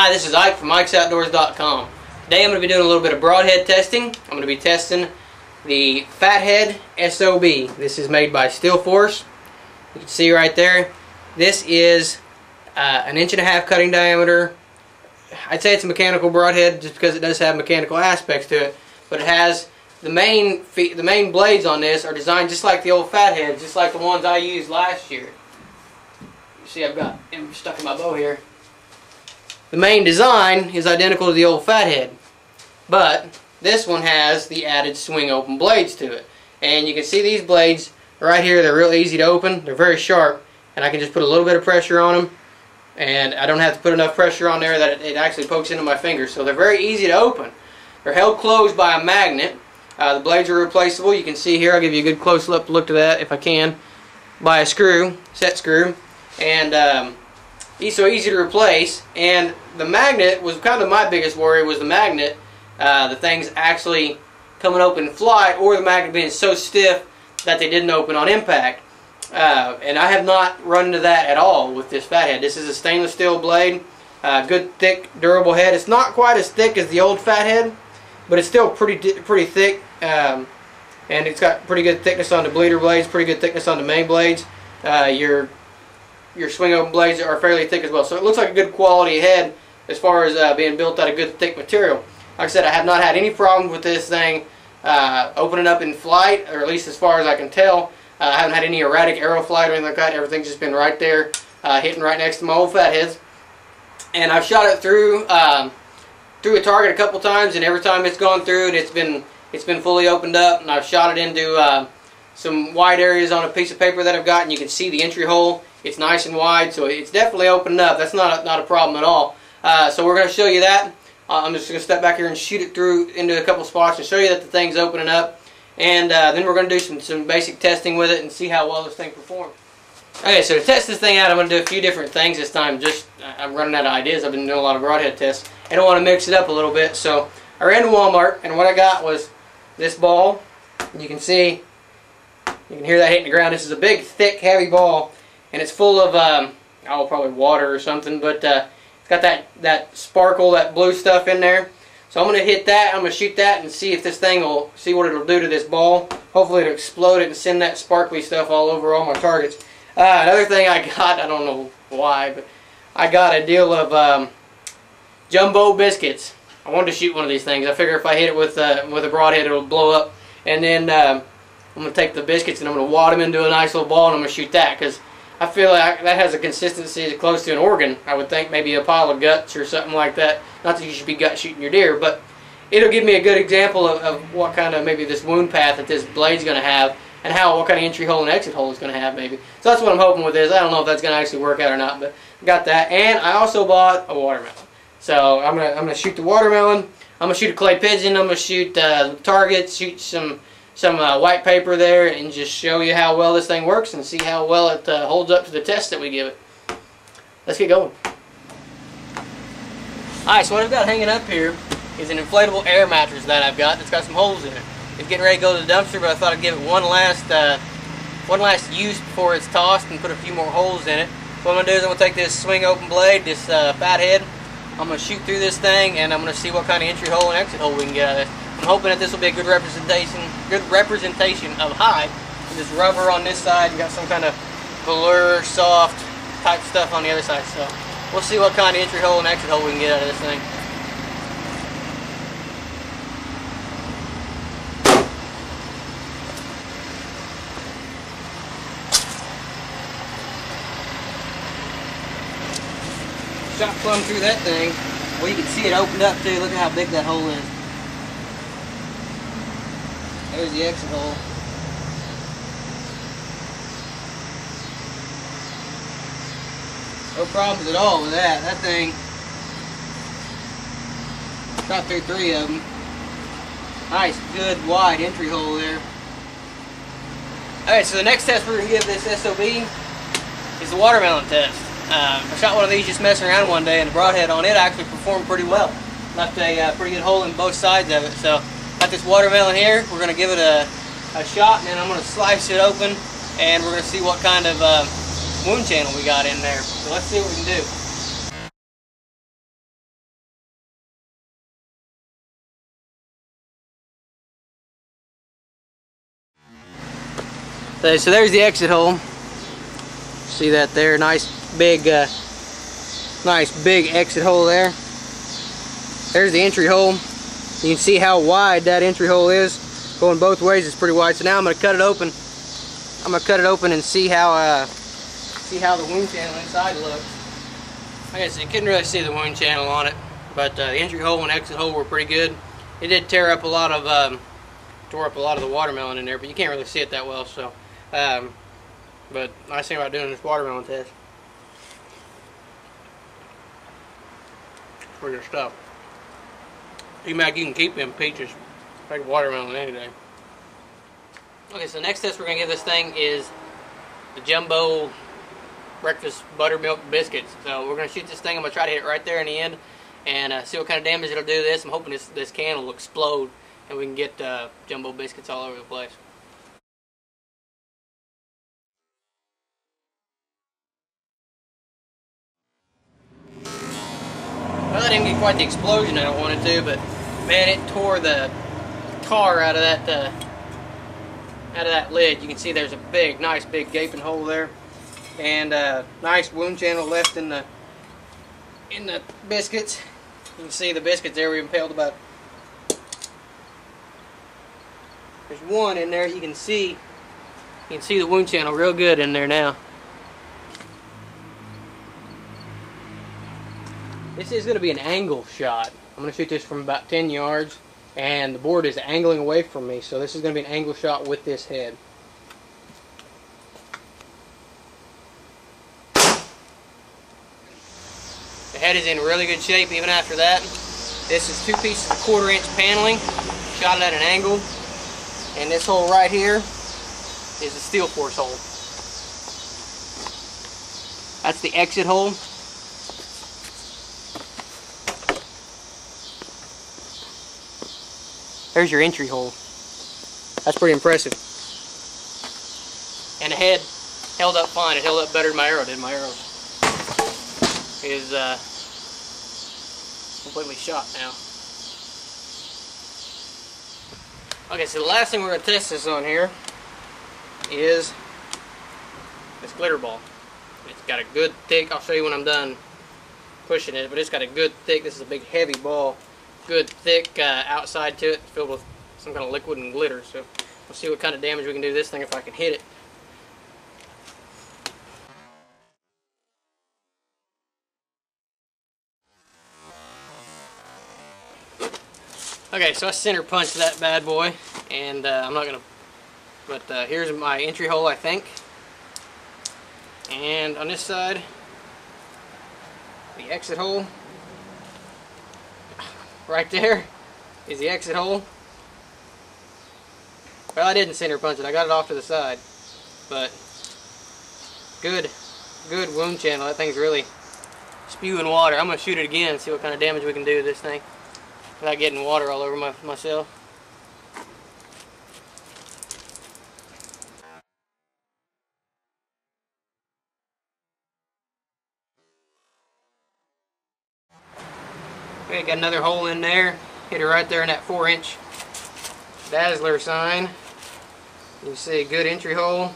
Hi, this is Ike from IkesOutdoors.com. Today I'm going to be doing a little bit of broadhead testing. I'm going to be testing the Fathead SOB. This is made by Steel Force. You can see right there. This is an 1.5 inch cutting diameter. I'd say it's a mechanical broadhead just because it does have mechanical aspects to it. But it has the main blades on this are designed just like the old Fatheads, just like the ones I used last year. You see I've got them stuck in my bow here. The main design is identical to the old Fathead, but this one has the added swing open blades to it. And you can see these blades right here, they're real easy to open, they're very sharp, and I can just put a little bit of pressure on them, and I don't have to put enough pressure on there that it actually pokes into my fingers. So they're very easy to open. They're held closed by a magnet. The blades are replaceable. You can see here, I'll give you a good close-up look to that if I can, by a screw, set screw, and so easy to replace. And the magnet was kind of my biggest worry, was the magnet, the things actually coming open in flight, or the magnet being so stiff that they didn't open on impact. And I have not run into that at all with this Fathead. This is a stainless steel blade, good thick durable head. It's not quite as thick as the old Fathead, but it's still pretty thick, and it's got pretty good thickness on the bleeder blades, pretty good thickness on the main blades. Your swing open blades are fairly thick as well. So it looks like a good quality head as far as being built out of good thick material. Like I said, I have not had any problems with this thing opening up in flight, or at least as far as I can tell. I haven't had any erratic arrow flight or anything like that. Everything's just been right there, hitting right next to my old Fatheads. And I've shot it through a target a couple times, and every time it's gone through it, it's been fully opened up. And I've shot it into some wide areas on a piece of paper that I've got, and you can see the entry hole. It's nice and wide, so it's definitely opened up. That's not a problem at all. So we're going to show you that. I'm just going to step back here and shoot it through into a couple spots and show you that the thing's opening up. And then we're going to do some basic testing with it and see how well this thing performs. Okay, so to test this thing out, I'm going to do a few different things this time. I'm running out of ideas. I've been doing a lot of broadhead tests. I don't want to mix it up a little bit. So I ran to Walmart, and what I got was this ball. You can see, you can hear that hitting the ground. This is a big, thick, heavy ball. And it's full of, probably water or something, but it's got that sparkle, that blue stuff in there. So I'm going to hit that, I'm going to shoot that and see if this thing will, see what it'll do to this ball. Hopefully it'll explode it and send that sparkly stuff all over all my targets. Another thing I got, I don't know why, but I got a deal of jumbo biscuits. I wanted to shoot one of these things. I figure if I hit it with a broadhead, it'll blow up. And then I'm going to take the biscuits and I'm going to wad them into a nice little ball, and I'm going to shoot that, because I feel like that has a consistency close to an organ. I would think maybe a pile of guts or something like that. Not that you should be gut shooting your deer, but it'll give me a good example of what kind of maybe this wound path that this blade's going to have, and what kind of entry hole and exit hole it's going to have maybe. So that's what I'm hoping with this. I don't know if that's going to actually work out or not, but got that. And I also bought a watermelon. So I'm gonna shoot the watermelon. I'm gonna shoot a clay pigeon. I'm gonna shoot targets. Shoot some white paper there, and just show you how well this thing works and see how well it holds up to the test that we give it. Let's get going. Alright, so what I've got hanging up here is an inflatable air mattress that I've got that's got some holes in it. It's getting ready to go to the dumpster, but I thought I'd give it one last use before it's tossed and put a few more holes in it. What I'm going to do is I'm going to take this swing open blade, this Fathead. I'm going to shoot through this thing, and I'm going to see what kind of entry hole and exit hole we can get out of this. I'm hoping that this will be a good representation of hide. This rubber on this side, you got some kind of velour, soft type stuff on the other side. So we'll see what kind of entry hole and exit hole we can get out of this thing. Shot plumb through that thing. Well, you can see it opened up too. Look at how big that hole is. There's the exit hole. No problems at all with that. That thing shot through 3 of them. Nice, good, wide entry hole there. Alright, so the next test we're going to give this SOB is the watermelon test. I shot one of these just messing around one day, and the broadhead on it actually performed pretty well. Left a pretty good hole in both sides of it. So got this watermelon here. We're going to give it a shot, and then I'm going to slice it open, and we're going to see what kind of wound channel we got in there. So let's see what we can do. So there's the exit hole. See that there? Nice big exit hole there. There's the entry hole. You can see how wide that entry hole is. Going both ways, it's pretty wide. So now I'm going to cut it open. I'm going to cut it open and see how the wound channel inside looks. I guess you couldn't really see the wound channel on it, but the entry hole and exit hole were pretty good. It did tear up a lot of the watermelon in there, but you can't really see it that well. So, but nice thing about doing this watermelon test. For your stuff. You can keep them peaches. Like watermelon any day. Okay, so next test we're going to give this thing is the jumbo breakfast buttermilk biscuits. So we're going to shoot this thing. I'm going to try to hit it right there in the end and see what kind of damage it'll do this. I'm hoping this can will explode and we can get jumbo biscuits all over the place. Well, I didn't get quite the explosion I wanted to, but man, it tore the tar out of that lid. You can see there's a nice big gaping hole there, and nice wound channel left in the biscuits. You can see the biscuits there. We impaled about. There's one in there. You can see the wound channel real good in there now. This is going to be an angle shot. I'm going to shoot this from about 10 yards. And the board is angling away from me, so this is going to be an angle shot with this head. The head is in really good shape even after that. This is 2 pieces of 1/4 inch paneling, shot at an angle. And this hole right here is the steel force hole. That's the exit hole. There's your entry hole. That's pretty impressive. And the head held up fine. It held up better than my arrow did. My arrow is completely shot now. Okay, so the last thing we're going to test this on here is this glitter ball. It's got a good thick, I'll show you when I'm done pushing it, but it's got a good thick, this is a big heavy ball. Good thick outside to it, filled with some kind of liquid and glitter. So we'll see what kind of damage we can do to this thing if I can hit it. Okay, so I center punched that bad boy, and I'm not gonna. But here's my entry hole, I think. And on this side, the exit hole. Right there is the exit hole. Well, I didn't center punch it. I got it off to the side. But good wound channel. That thing's really spewing water. I'm going to shoot it again and see what kind of damage we can do to this thing without getting water all over myself. Okay, got another hole in there. Hit it right there in that 4-inch Dazzler sign. You can see a good entry hole.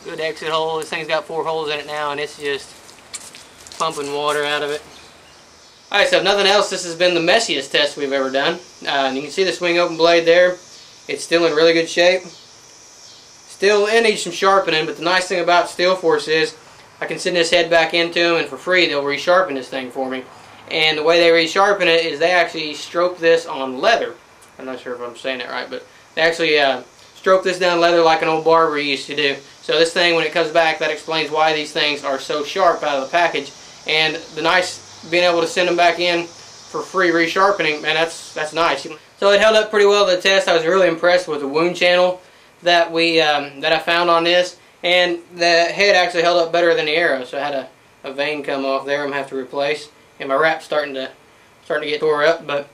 Good exit hole. This thing's got 4 holes in it now, and it's just pumping water out of it. Alright, so if nothing else, this has been the messiest test we've ever done. And you can see the swing open blade there. It's still in really good shape. Still, it needs some sharpening, but the nice thing about Steel Force is I can send this head back into them, and for free they'll resharpen this thing for me. And the way they resharpen it is they actually stroke this on leather. I'm not sure if I'm saying that right, but they actually stroke this down leather like an old barber used to do. So this thing, when it comes back, that explains why these things are so sharp out of the package. And the nice being able to send them back in for free resharpening, man, that's nice. So it held up pretty well to the test. I was really impressed with the wound channel that I found on this. And the head actually held up better than the arrow, so I had a vein come off there I'm going to have to replace. And my wrap's starting to get tore up, but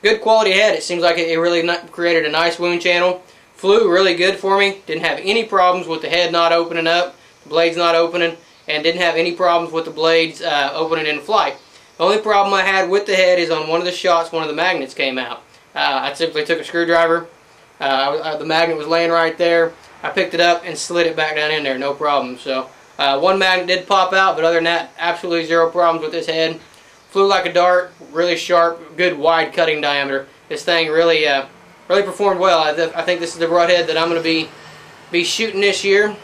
good quality head. It seems like it really created a nice wound channel. Flew really good for me. Didn't have any problems with the head not opening up, the blades not opening, and didn't have any problems with the blades opening in flight. The only problem I had with the head is on one of the shots, one of the magnets came out. I simply took a screwdriver, The magnet was laying right there. I picked it up and slid it back down in there, no problem. So one magnet did pop out, but other than that, absolutely zero problems with this head. Flew like a dart, really sharp, good wide cutting diameter. This thing really really performed well. I think this is the Broadhead that I'm going to be shooting this year.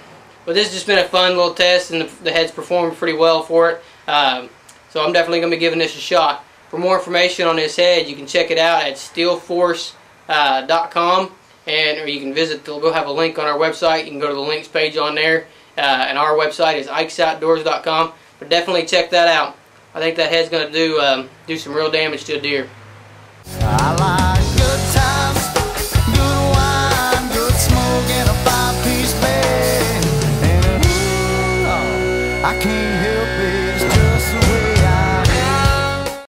But this has just been a fun little test, and the head's performed pretty well for it. So I'm definitely going to be giving this a shot. For more information on this head, you can check it out at steelforce.com, or you can visit. We'll have a link on our website. You can go to the links page on there, and our website is ikesoutdoors.com. But definitely check that out. I think that head's going to do some real damage to a deer. I like good times, good wine, good smoke, and a 5-piece bed. And I can't